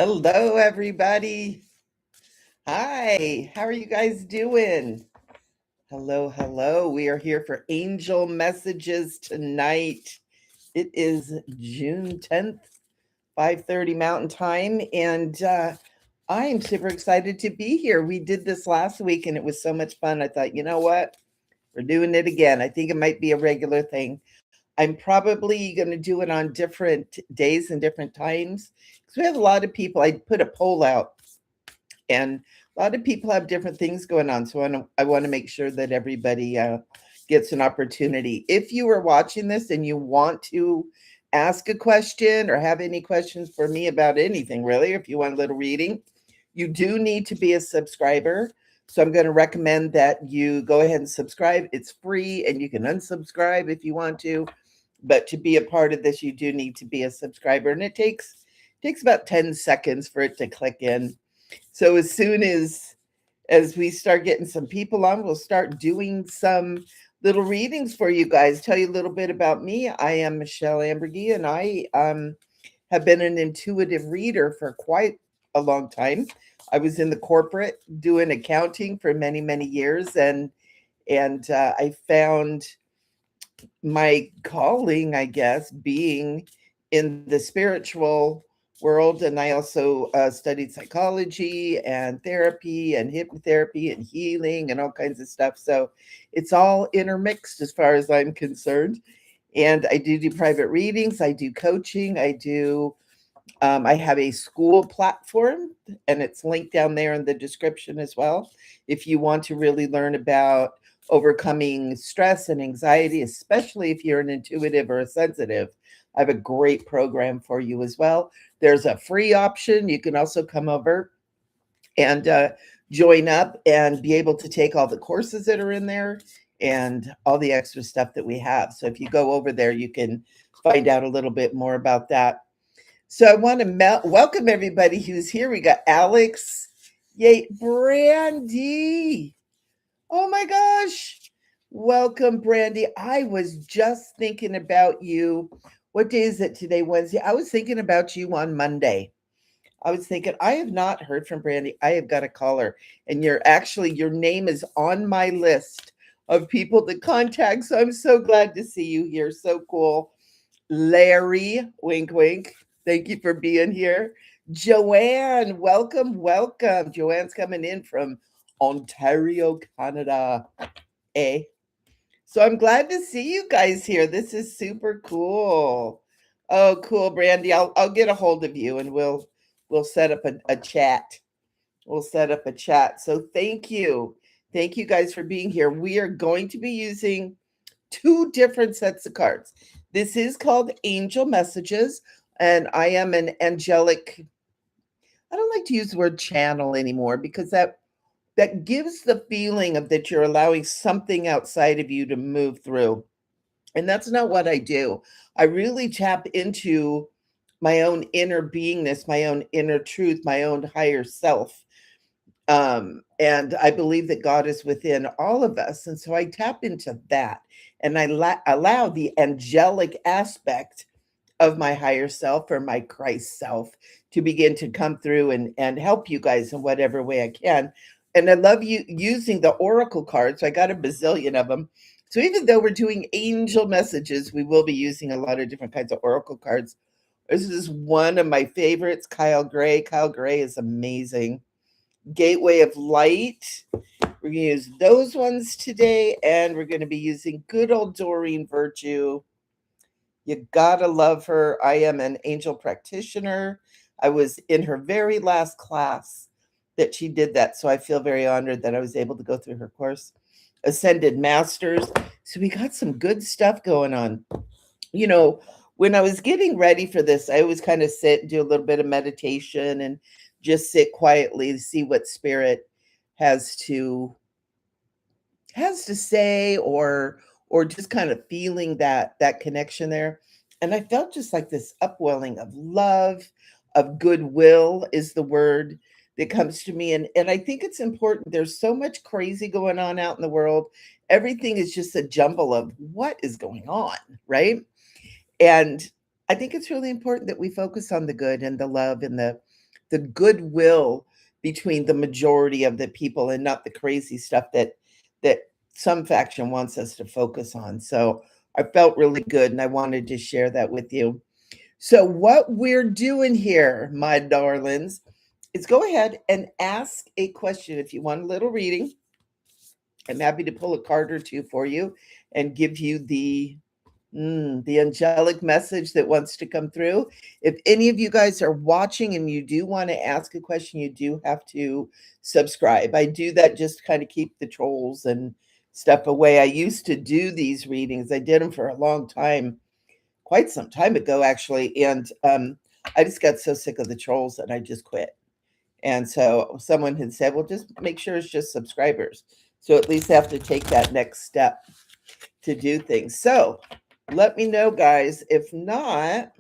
Hello, everybody. Hi, how are you guys doing? Hello, hello. We are here for Angel Messages tonight. It is June 10th, 5:30 Mountain Time, and I am super excited to be here. We did this last week, and it was so much fun. I thought, you know what? We're doing it again. I think it might be a regular thing. I'm probably going to do it on different days and different times because we have a lot of people. I put a poll out and a lot of people have different things going on. So I want to make sure that everybody gets an opportunity. If you are watching this and you want to ask a question or have any questions for me about anything, really, if you want a little reading, you do need to be a subscriber. So I'm going to recommend that you go ahead and subscribe. It's free and you can unsubscribe if you want to. But to be a part of this, you do need to be a subscriber. And it takes about 10 seconds for it to click in. So as soon as we start getting some people on, we'll start doing some little readings for you guys. Tell you a little bit about me. I am Michelle Ambergy, and I have been an intuitive reader for quite a long time. I was in the corporate doing accounting for many, many years, and I found my calling, I guess, being in the spiritual world. And I also studied psychology and therapy and hypnotherapy and healing and all kinds of stuff. So it's all intermixed as far as I'm concerned. And I do private readings. I do coaching. I have a school platform, and it's linked down there in the description as well. If you want to really learn about overcoming stress and anxiety, especially if you're an intuitive or a sensitive, I have a great program for you as well. There's a free option. You can also come over and join up and be able to take all the courses that are in there and all the extra stuff that we have. So if you go over there, you can find out a little bit more about that. So I want to welcome everybody who's here. We got Alex, yay, Brandy. Oh my gosh. Welcome, Brandy. I was just thinking about you. What day is it today? Wednesday. I was thinking about you on Monday. I was thinking, I have not heard from Brandy. I have got to call her. And your name is on my list of people to contact. So I'm so glad to see you here. So cool. Larry, wink, wink. Thank you for being here. Joanne, welcome, welcome. Joanne's coming in from Ontario, Canada. Eh? So I'm glad to see you guys here. This is super cool. Oh, cool, Brandy. I'll get a hold of you and we'll set up a chat. We'll set up a chat. So thank you. Thank you guys for being here. We are going to be using two different sets of cards. This is called Angel Messages, and I am an angelic. I don't like to use the word channel anymore because that gives the feeling of that you're allowing something outside of you to move through. And that's not what I do. I really tap into my own inner beingness, my own inner truth, my own higher self. And I believe that God is within all of us. And so I tap into that and allow the angelic aspect of my higher self or my Christ self to begin to come through and help you guys in whatever way I can. And I love you using the oracle cards. I got a bazillion of them. So even though we're doing angel messages, we will be using a lot of different kinds of oracle cards. This is one of my favorites, Kyle Gray. Kyle Gray is amazing. Gateway of Light. We're going to use those ones today, and we're going to be using good old Doreen Virtue. You gotta love her. I am an angel practitioner. I was in her very last class that she did that, so I feel very honored that I was able to go through her course. Ascended Masters. So we got some good stuff going on. You know, when I was getting ready for this, I always kind of sit and do a little bit of meditation and just sit quietly to see what spirit has to say, or just kind of feeling that connection there. And I felt just like this upwelling of love, of goodwill is the word that comes to me. And I think it's important. There's so much crazy going on out in the world. Everything is just a jumble of what is going on, right? And I think it's really important that we focus on the good and the love and the goodwill between the majority of the people and not the crazy stuff that some faction wants us to focus on. So I felt really good and I wanted to share that with you. So what we're doing here, my darlings, is go ahead and ask a question. If you want a little reading, I'm happy to pull a card or two for you and give you the angelic message that wants to come through. If any of you guys are watching and you do want to ask a question, you do have to subscribe. I do that just to kind of keep the trolls and stuff away. I used to do these readings. I did them for a long time, quite some time ago, actually. And I just got so sick of the trolls that I just quit. And so someone had said, well, just make sure it's just subscribers. So at least have to take that next step to do things. So let me know, guys. If not,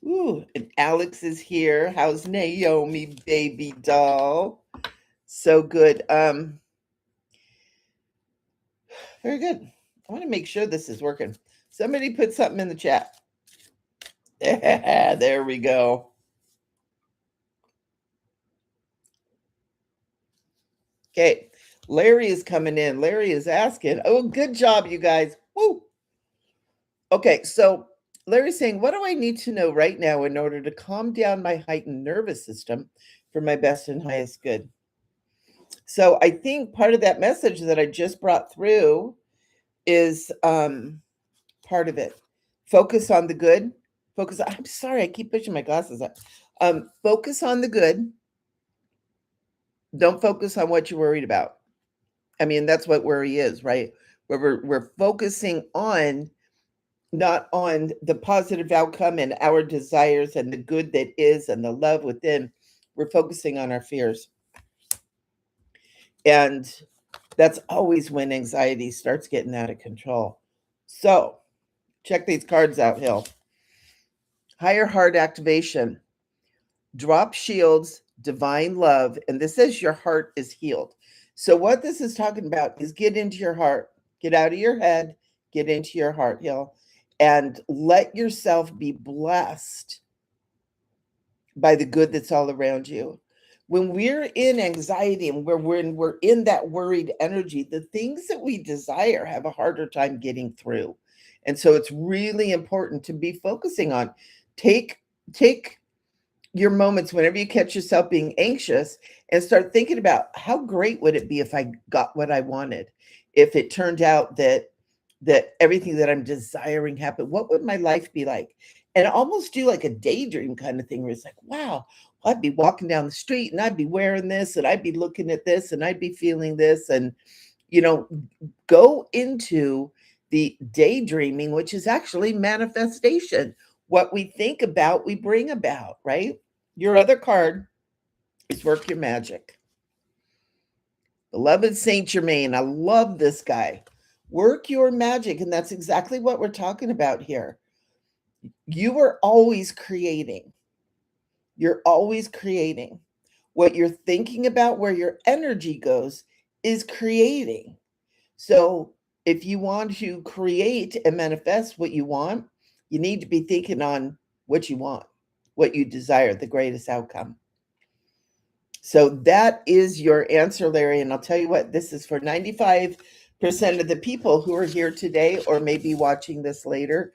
ooh, and Alex is here. How's Naomi, baby doll? So good. Very good. I want to make sure this is working. Somebody put something in the chat. There we go. Okay. Larry is coming in. Larry is asking. Oh, good job, you guys. Woo. Okay, so Larry's saying, what do I need to know right now in order to calm down my heightened nervous system for my best and highest good? So I think part of that message that I just brought through is part of it. Focus on the good. I'm sorry, I keep pushing my glasses up. Focus on the good. Don't focus on what you're worried about. I mean, that's what worry is, right? Where we're focusing on not on the positive outcome and our desires and the good that is and the love within. We're focusing on our fears. And that's always when anxiety starts getting out of control. So check these cards out, Hill. Higher heart activation, drop shields, divine love. And this says your heart is healed. So what this is talking about is get into your heart, get out of your head, get into your heart, Hill, and let yourself be blessed by the good that's all around you. When we're in anxiety and we're in that worried energy, the things that we desire have a harder time getting through. And so it's really important to be focusing on take your moments whenever you catch yourself being anxious and start thinking about how great would it be if I got what I wanted, if it turned out that everything that I'm desiring happened, what would my life be like? And almost do like a daydream kind of thing where it's like, wow, well, I'd be walking down the street and I'd be wearing this and I'd be looking at this and I'd be feeling this. And, go into the daydreaming, which is actually manifestation. What we think about, we bring about, right? Your other card is work your magic. Beloved Saint Germain, I love this guy. Work your magic. And that's exactly what we're talking about here. You are always creating. You're always creating. What you're thinking about, where your energy goes, is creating. So if you want to create and manifest what you want, you need to be thinking on what you want, what you desire, the greatest outcome. So that is your answer, Larry. And I'll tell you what, this is for 95% of the people who are here today or maybe watching this later.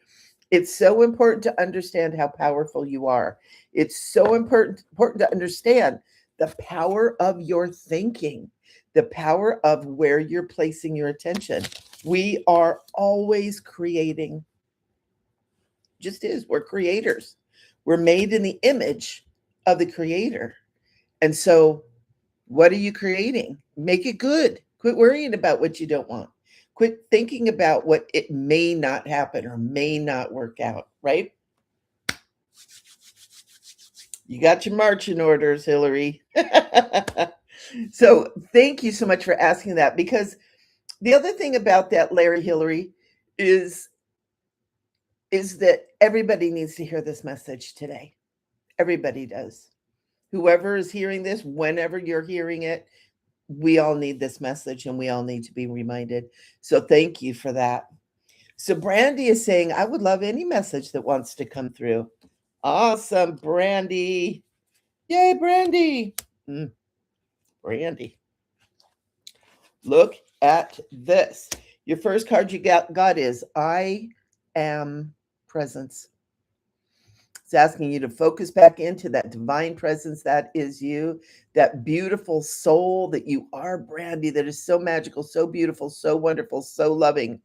It's so important to understand how powerful you are. It's so important to understand the power of your thinking, the power of where you're placing your attention. We are always creating. Just is. We're creators. We're made in the image of the Creator. And so what are you creating? Make it good. Quit worrying about what you don't want. Quit thinking about what it may not happen or may not work out, right? You got your marching orders, Hillary. So thank you so much for asking that, because the other thing about that, Larry, Hillary, is that everybody needs to hear this message today. Everybody does. Whoever is hearing this, whenever you're hearing it, we all need this message and we all need to be reminded. So thank you for that. So Brandy is saying, I would love any message that wants to come through. Awesome, Brandy. Yay, Brandy. Brandy. Look at this. Your first card you got is I am presence. It's asking you to focus back into that divine presence that is you, that beautiful soul that you are, Brandy, that is so magical, so beautiful, so wonderful, so loving.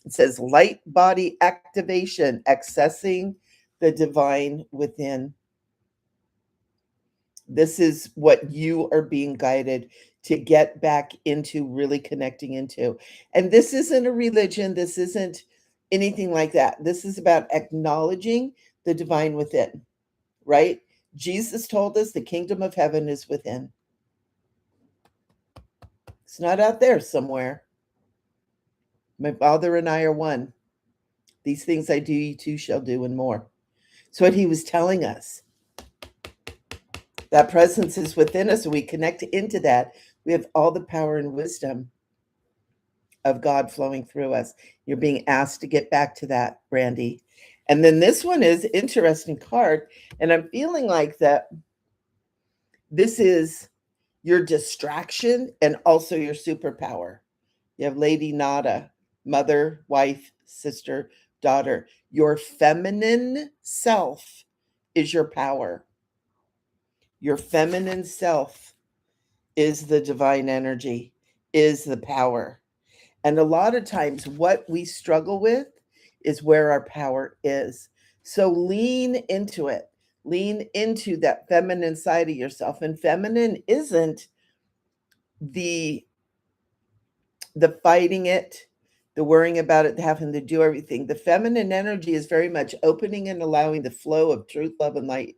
It says light body activation, accessing the divine within. This is what you are being guided to get back into, really connecting into. And this isn't a religion, this isn't anything like that. This is about acknowledging the divine within, right? Jesus told us the kingdom of heaven is within. It's not out there somewhere. My Father and I are one. These things I do, you too shall do, and more. It's what he was telling us. That presence is within us, and we connect into that. We have all the power and wisdom of God flowing through us. You're being asked to get back to that, Brandy. And then this one is interesting card, and I'm feeling like that this is your distraction and also your superpower. You have Lady Nada, mother, wife, sister, daughter. Your feminine self is your power. Your feminine self is the divine energy, is the power. And a lot of times, what we struggle with is where our power is. So lean into it. Lean into that feminine side of yourself. And feminine isn't the fighting it, the worrying about it, having to do everything. The feminine energy is very much opening and allowing the flow of truth, love, and light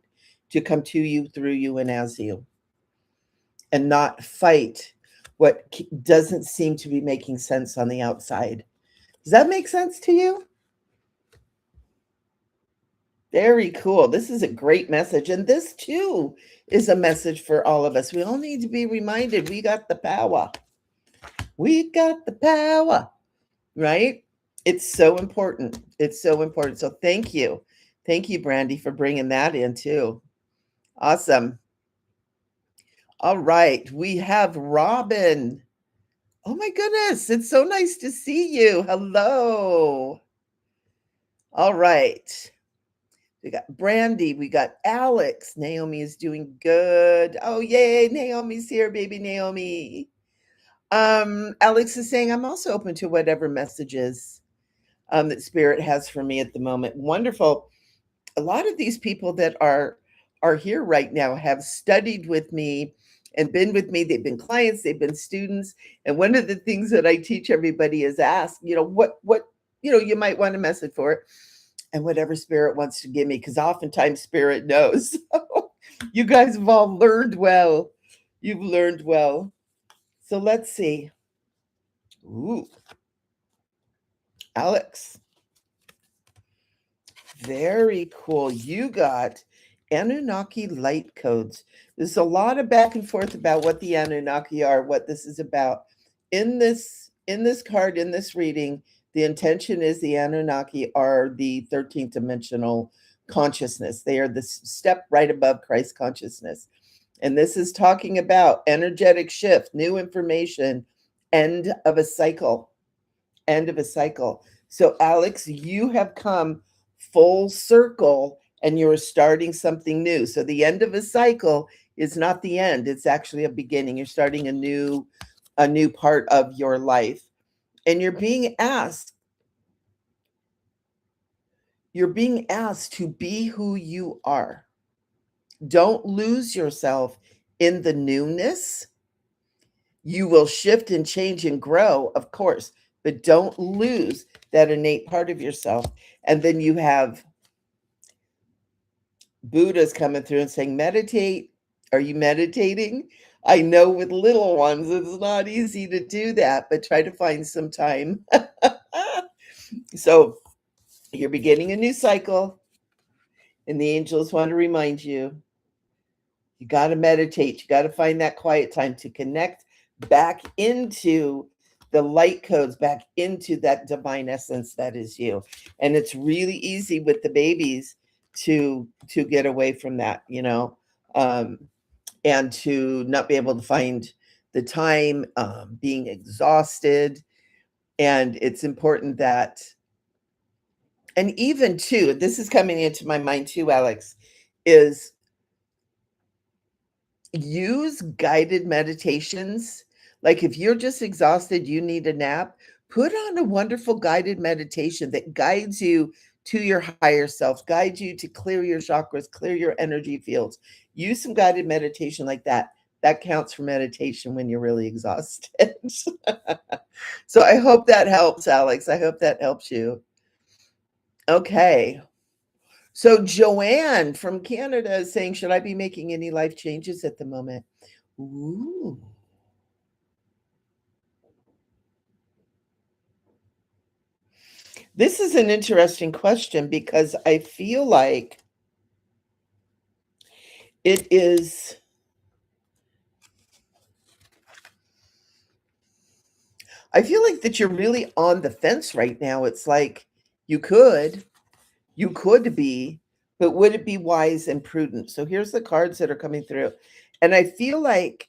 to come to you, through you, and as you, and not fight what doesn't seem to be making sense on the outside. Does that make sense to you? Very cool. This is a great message. And this too is a message for all of us. We all need to be reminded we got the power. We got the power, right? It's so important. It's so important. So thank you. Thank you, Brandy, for bringing that in too. Awesome. All right. We have Robin. Oh my goodness. It's so nice to see you. Hello. All right. We got Brandy. We got Alex. Naomi is doing good. Oh, yay. Naomi's here, baby Naomi. Alex is saying, I'm also open to whatever messages that Spirit has for me at the moment. Wonderful. A lot of these people that are here right now have studied with me and been with me. They've been clients, they've been students. And one of the things that I teach everybody is ask, what you might want a message for it, and whatever Spirit wants to give me, because oftentimes Spirit knows. You guys have all learned well. You've learned well. So let's see. Ooh, Alex. Very cool. You got Anunnaki light codes. There's a lot of back and forth about what the Anunnaki are, what this is about. In this card, in this reading, the intention is the Anunnaki are the 13th dimensional consciousness. They are the step right above Christ consciousness. And this is talking about energetic shift, new information, end of a cycle. End of a cycle. So, Alex, you have come full circle and you're starting something new. So, the end of a cycle is not the end, it's actually a beginning. You're starting a new part of your life. And you're being asked to be who you are. Don't lose yourself in the newness. You will shift and change and grow, of course, but don't lose that innate part of yourself. And then you have Buddha's coming through and saying, meditate. Are you meditating? I know with little ones, it's not easy to do that, but try to find some time. So you're beginning a new cycle, and the angels want to remind you, you got to meditate. You got to find that quiet time to connect back into the light codes, back into that divine essence that is you. And it's really easy with the babies to get away from that, um, and to not be able to find the time, being exhausted. And it's important that, and even too, this is coming into my mind too, Alex, is use guided meditations. Like if you're just exhausted, you need a nap, put on a wonderful guided meditation that guides you to your higher self, guides you to clear your chakras, clear your energy fields. Use some guided meditation like that. That counts for meditation when you're really exhausted. So I hope that helps, Alex. I hope that helps you. Okay. So Joanne from Canada is saying, should I be making any life changes at the moment? Ooh. This is an interesting question because I feel like it is, I feel like that you're really on the fence right now. It's like you could be, but would it be wise and prudent? So here's the cards that are coming through. And I feel like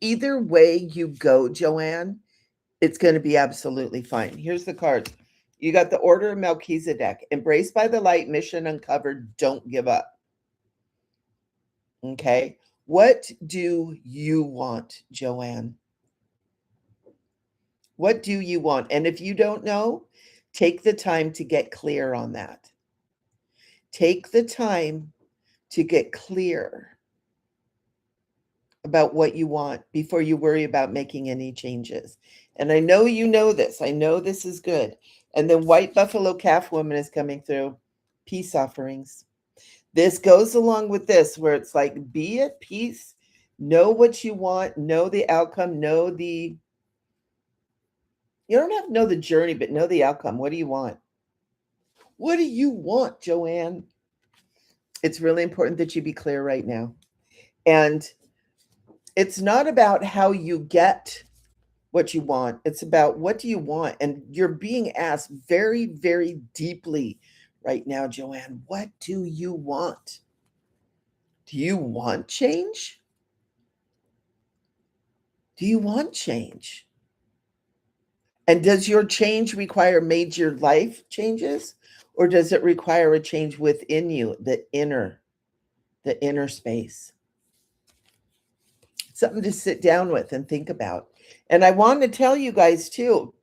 either way you go, Joanne, it's going to be absolutely fine. Here's the cards. You got the Order of Melchizedek, embraced by the light, mission uncovered, don't give up. Okay. What do you want, Joanne? What do you want? And if you don't know, take the time to get clear on that. Take the time to get clear about what you want before you worry about making any changes. And I know you know this. I know this is good. And then White Buffalo Calf Woman is coming through. Peace offerings. This goes along with this, where it's like, be at peace, know what you want, know the outcome, you don't have to know the journey, but know the outcome. What do you want? What do you want, Joanne? It's really important that you be clear right now. And it's not about how you get what you want. It's about what do you want? And you're being asked very, very deeply right now, Joanne, what do you want? Do you want change? Do you want change? And does your change require major life changes, or does it require a change within you, the inner space? Something to sit down with and think about. And I want to tell you guys too,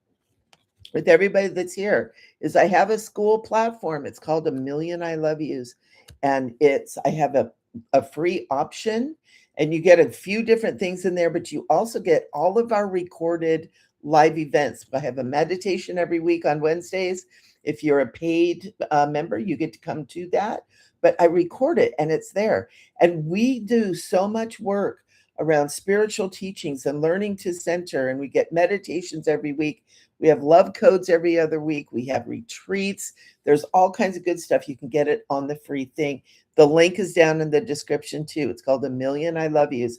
with everybody that's here, is I have a school platform. It's called A Million I Love Yous. And I have a free option, and you get a few different things in there, but you also get all of our recorded live events. I have a meditation every week on Wednesdays. If you're a paid member, you get to come to that. But I record it and it's there. And we do so much work around spiritual teachings and learning to center. And we get meditations every week. We have love codes every other week. We have retreats. There's all kinds of good stuff. You can get it on the free thing. The link is down in the description too. It's called A Million I Love Yous.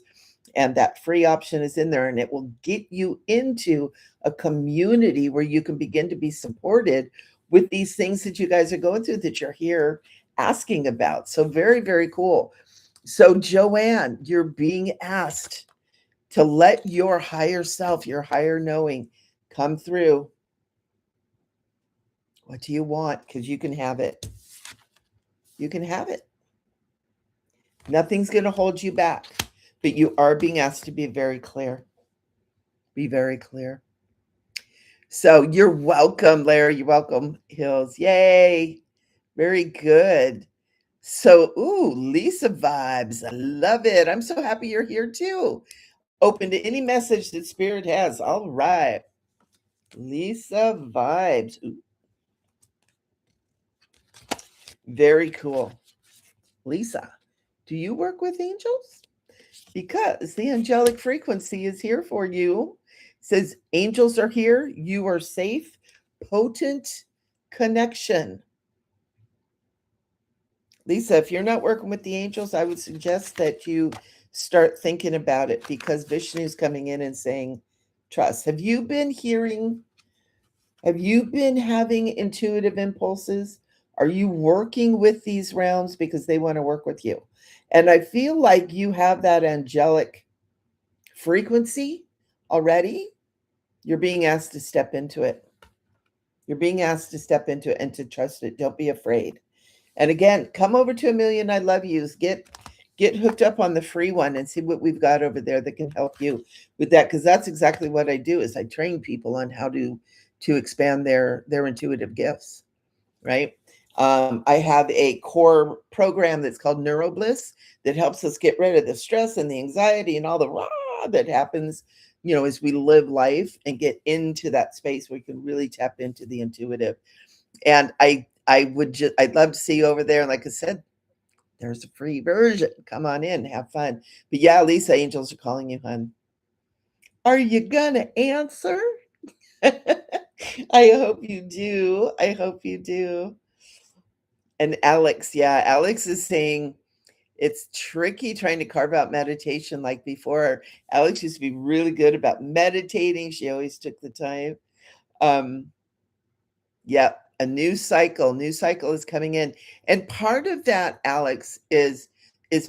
And that free option is in there, and it will get you into a community where you can begin to be supported with these things that you guys are going through that you're here asking about. So very, very cool. So Joanne, you're being asked to let your higher self, your higher knowing come through. What do you want? Because you can have it. You can have it. Nothing's going to hold you back, but you are being asked to be very clear. Be very clear. So you're welcome, Larry. You're welcome, Hills. Yay. Very good. So, Lisa vibes. I love it. I'm so happy you're here too. Open to any message that Spirit has. All right. Lisa vibes. Ooh. Very cool. Lisa, do you work with angels? Because the angelic frequency is here for you. It says angels are here. You are safe. Potent connection. Lisa, if you're not working with the angels, I would suggest that you start thinking about it, because Vishnu's coming in and saying, trust. Have you been having intuitive impulses Are you working with these realms because they want to work with you? And I feel like you have that angelic frequency already. You're being asked to step into it. You're being asked to step into it and to trust it. Don't be afraid. And again, come over to A Million I Love Yous. Get hooked up on the free one and see what we've got over there that can help you with that, because that's exactly what I do. Is I train people on how to expand their intuitive gifts, right? I have a core program that's called NeuroBliss that helps us get rid of the stress and the anxiety and all the rah that happens, as we live life and get into that space where we can really tap into the intuitive. And I'd love to see you over there. And like I said, there's a free version. Come on in, have fun. But yeah, Lisa, angels are calling you, hun. Are you gonna answer? I hope you do. I hope you do. And Alex, yeah, Alex is saying it's tricky trying to carve out meditation like before. Alex used to be really good about meditating. She always took the time. Um, yeah, a new cycle is coming in. And part of that, Alex, is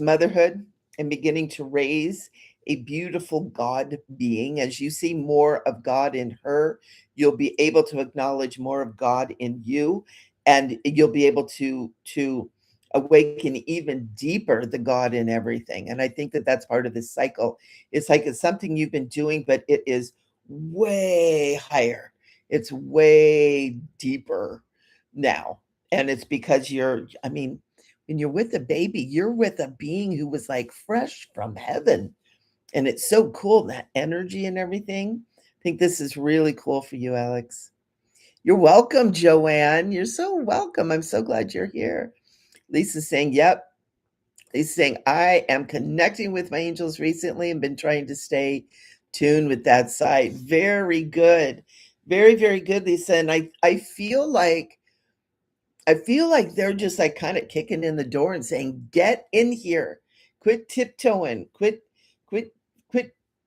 motherhood and beginning to raise a beautiful God being. As you see more of God in her, you'll be able to acknowledge more of God in you, and you'll be able to awaken even deeper the God in everything. And I think that that's part of this cycle. It's like it's something you've been doing, but it is way higher, it's way deeper now. And it's because I mean, when you're with a baby, you're with a being who was like fresh from heaven. And it's so cool, that energy and everything. I think this is really cool for you, Alex. You're welcome, Joanne. You're so welcome. I'm so glad you're here. Lisa's saying, yep. Lisa's saying, I am connecting with my angels recently and been trying to stay tuned with that side. Very good. Very, very good, Lisa. And I feel like they're just like kind of kicking in the door and saying, get in here. Quit tiptoeing. Quit, quit,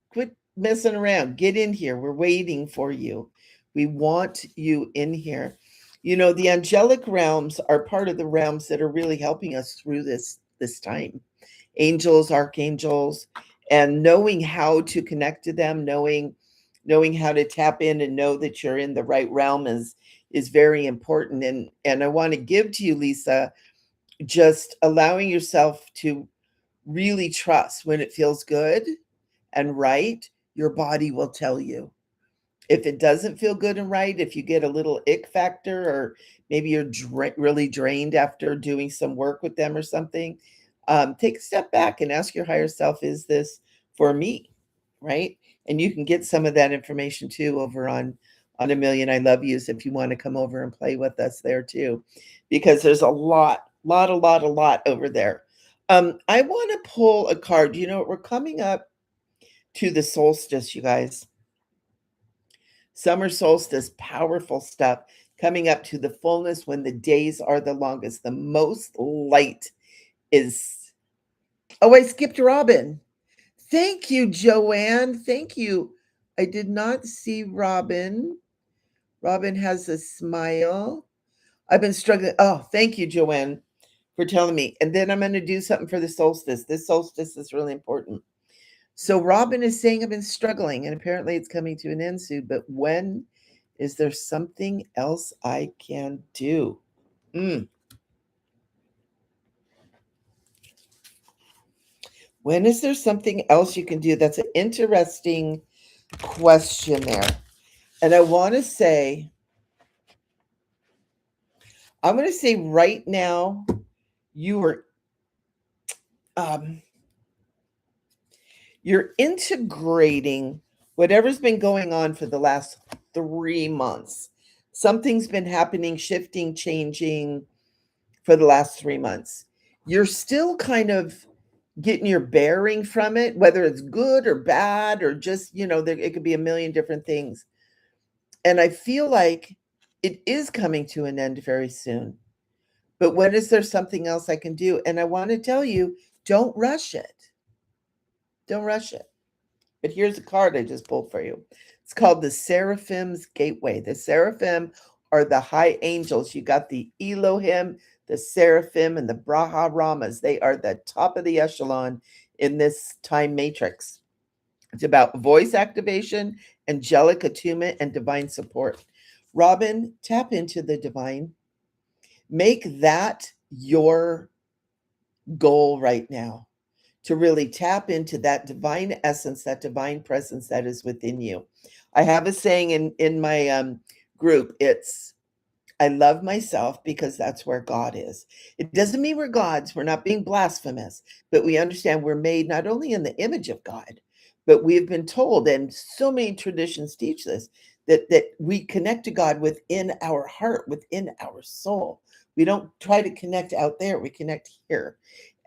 quit messing around. Get in here. We're waiting for you. We want you in here. The angelic realms are part of the realms that are really helping us through this time. Angels, archangels, and knowing how to connect to them, knowing how to tap in and know that you're in the right realm is very important. And I want to give to you, Lisa, just allowing yourself to really trust when it feels good and right, your body will tell you. If it doesn't feel good and right, if you get a little ick factor, or maybe you're really drained after doing some work with them or something, take a step back and ask your higher self, is this for me? Right? And you can get some of that information too over on A Million I Love Yous if you want to come over and play with us there too, because there's a lot over there. I want to pull a card. We're coming up to the solstice, you guys. Summer solstice, powerful stuff, coming up to the fullness when the days are the longest. The most light is. Oh, I skipped Robin. Thank you, Joanne. Thank you. I did not see Robin. Robin has a smile. I've been struggling. Oh, thank you, Joanne, for telling me. And then I'm going to do something for the solstice. This solstice is really important. So Robin is saying, I've been struggling, and apparently it's coming to an end soon. But when is there something else I can do? When is there something else you can do? That's an interesting question there. And I'm going to say right now, you are, you're integrating whatever's been going on for the last 3 months. Something's been happening, shifting, changing for the last 3 months. You're still kind of getting your bearing from it, whether it's good or bad, or just, it could be a million different things. And I feel like it is coming to an end very soon. But when is there something else I can do? And I want to tell you, don't rush it. Don't rush it. But here's a card I just pulled for you. It's called the Seraphim's Gateway. The Seraphim are the high angels. You got the Elohim, the Seraphim, and the Braha Ramas. They are the top of the echelon in this time matrix. It's about voice activation, angelic attunement, and divine support. Robin, tap into the divine. Make that your goal right now, to really tap into that divine essence, that divine presence that is within you. I have a saying in my group. It's, I love myself because that's where God is. It doesn't mean we're gods. We're not being blasphemous, but we understand we're made not only in the image of God, but we have been told, and so many traditions teach this, that we connect to God within our heart, within our soul. We don't try to connect out there. We connect here.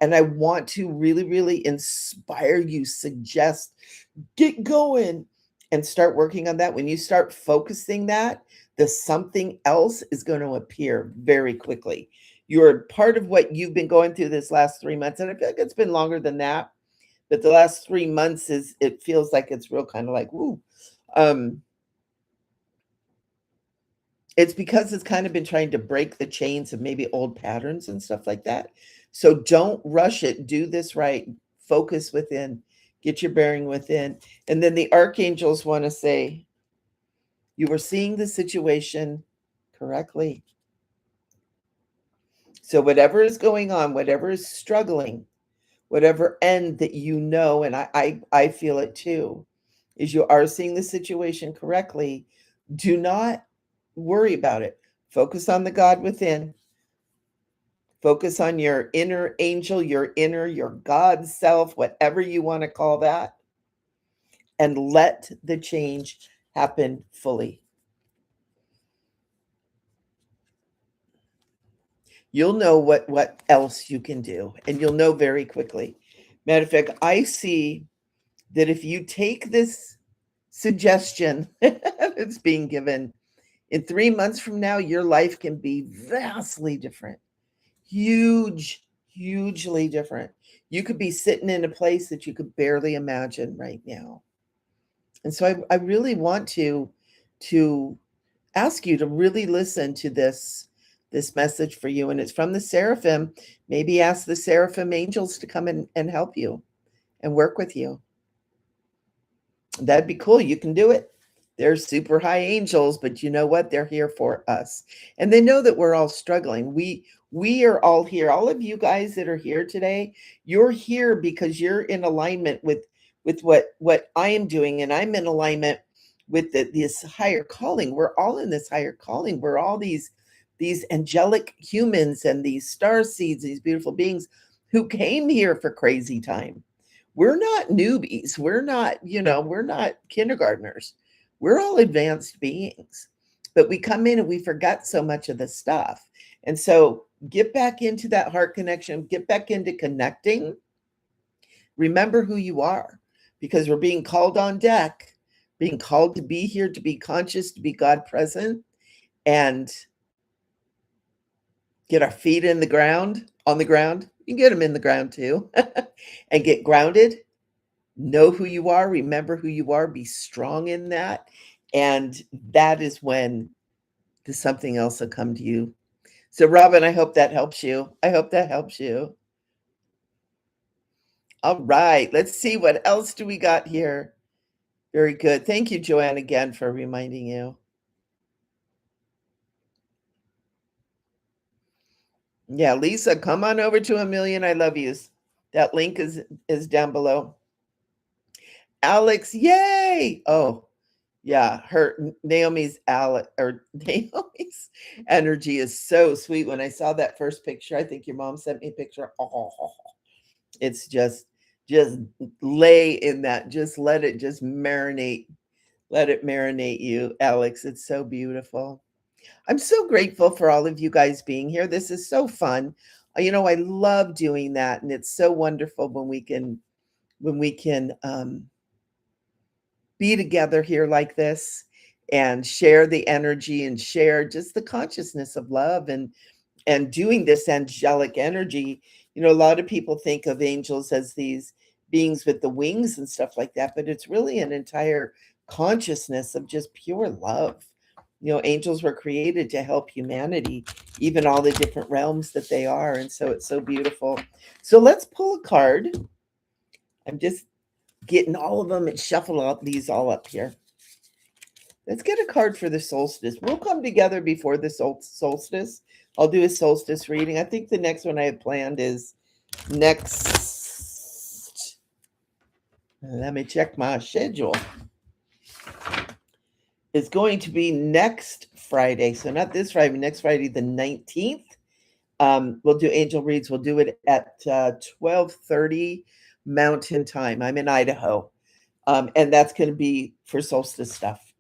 And I want to really, really inspire you, suggest, get going and start working on that. When you start focusing that, the something else is going to appear very quickly. You're part of what you've been going through this last 3 months. And I feel like it's been longer than that. But the last 3 months it feels like it's real kind of like, woo. It's because it's kind of been trying to break the chains of maybe old patterns and stuff like that. So don't rush it. Do this right. Focus within. Get your bearing within. And then the archangels want to say, you were seeing the situation correctly. So whatever is going on, whatever is struggling, whatever end that you know, and I feel it too, is you are seeing the situation correctly. Do not worry about it. Focus on the God within. Focus on your inner angel, your God self, whatever you want to call that, and let the change happen fully. You'll know what else you can do, and you'll know very quickly. Matter of fact, I see that if you take this suggestion that's being given, in 3 months from now, your life can be vastly different. Hugely different. You could be sitting in a place that you could barely imagine right now. And so I really want to ask you to really listen to this message for you. And it's from the seraphim. Maybe ask the seraphim angels to come in and help you and work with you. That'd be cool. You can do it. They're super high angels, but you know what? They're here for us. And they know that we're all struggling. We are all here. All of you guys that are here today, you're here because you're in alignment with what I am doing, and I'm in alignment with this higher calling. We're all in this higher calling. We're all these angelic humans and these star seeds, these beautiful beings who came here for crazy time. We're not newbies. We're not kindergartners. We're all advanced beings. But we come in and we forgot so much of the stuff. And so get back into that heart connection, get back into connecting. Remember who you are, because we're being called on deck, being called to be here, to be conscious, to be God present, and get our feet in the ground, on the ground. You can get them in the ground too, and get grounded. Know who you are, remember who you are, be strong in that. And that is when the something else will come to you. So, Robin, I hope that helps you. I hope that helps you. All right, let's see what else do we got here. Very good. Thank you, Joanne, again for reminding you. Yeah, Lisa, come on over to A Million I Love Yous. That link is down below. Alex, yay! Oh, yeah, Naomi's energy is so sweet. When I saw that first picture, I think your mom sent me a picture. Oh, it's just lay in that. Just let it just marinate. Let it marinate you, Alex. It's so beautiful. I'm so grateful for all of you guys being here. This is so fun. I love doing that, and it's so wonderful when we can be together here like this and share the energy and share just the consciousness of love and doing this angelic energy. A lot of people think of angels as these beings with the wings and stuff like that, but it's really an entire consciousness of just pure love. Angels were created to help humanity, even all the different realms that they are. And so it's so beautiful. So let's pull a card. I'm just getting all of them and shuffle out these all up here. Let's get a card for the solstice. We'll come together before the solstice. I'll do a solstice reading. I think the next one I have planned is next. Let me check my schedule. It's going to be next Friday. So not this Friday, next Friday, the 19th. We'll do angel reads. We'll do it at 12:30 Mountain Time. I'm in Idaho. And that's going to be for solstice stuff.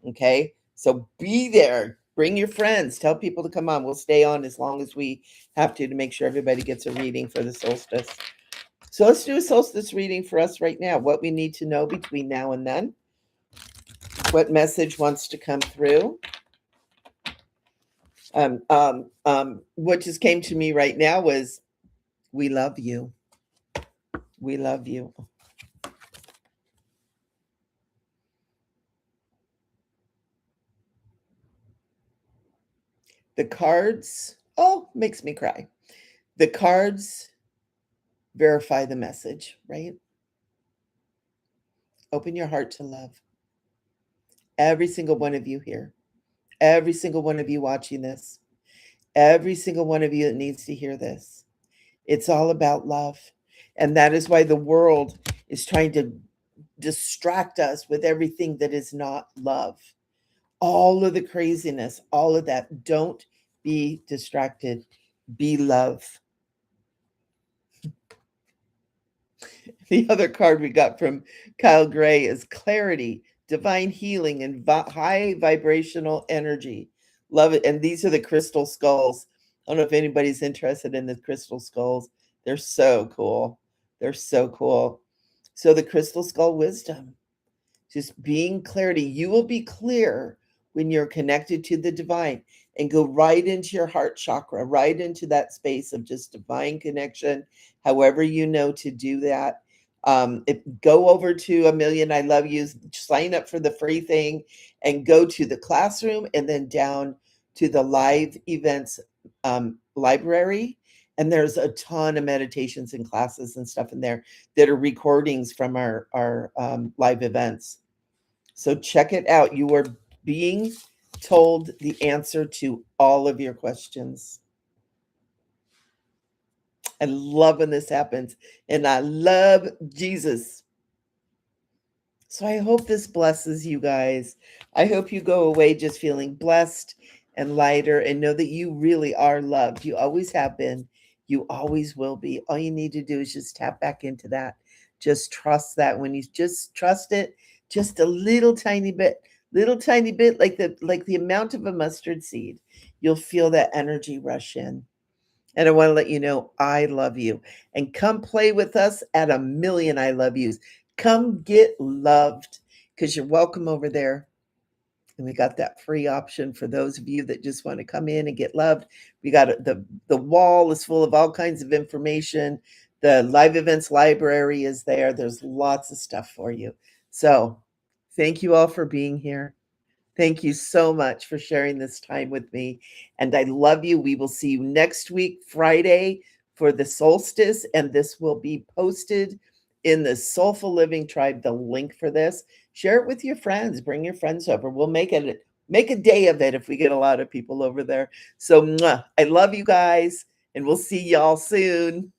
Okay. So be there. Bring your friends. Tell people to come on. We'll stay on as long as we have to make sure everybody gets a reading for the solstice. So let's do a solstice reading for us right now. What we need to know between now and then. What message wants to come through. What just came to me right now was, we love you. We love you. The cards, makes me cry. The cards verify the message, right? Open your heart to love. Every single one of you here, every single one of you watching this, every single one of you that needs to hear this. It's all about love. And that is why the world is trying to distract us with everything that is not love. All of the craziness, all of that. Don't be distracted. Be love. The other card we got from Kyle Gray is clarity, divine healing, and high vibrational energy. Love it. And these are the crystal skulls. I don't know if anybody's interested in the crystal skulls. They're so cool. They're so cool. So the crystal skull wisdom, just being clarity. You will be clear when you're connected to the divine and go right into your heart chakra, right into that space of just divine connection, however you know to do that. Go over to A Million I Love Yous, sign up for the free thing, and go to the classroom and then down to the live events library. And there's a ton of meditations and classes and stuff in there that are recordings from our live events. So check it out. You are being told the answer to all of your questions. I love when this happens, and I love Jesus. So I hope this blesses you guys. I hope you go away just feeling blessed and lighter and know that you really are loved. You always have been. You always will be. All you need to do is just tap back into that. Just trust that. When you just trust it, just a little tiny bit, like the amount of a mustard seed, you'll feel that energy rush in. And I want to let you know I love you. And come play with us at A Million I Love Yous. Come get loved, because you're welcome over there. And we got that free option for those of you that just want to come in and get loved. We got the wall is full of all kinds of information. The live events library is there. There's lots of stuff for you. So thank you all for being here. Thank you so much for sharing this time with me. And I love you. We will see you next week, Friday, for the solstice. And this will be posted in the Soulful Living Tribe, the link for this. Share it with your friends. Bring your friends over. We'll make a day of it if we get a lot of people over there. So I love you guys, and we'll see y'all soon.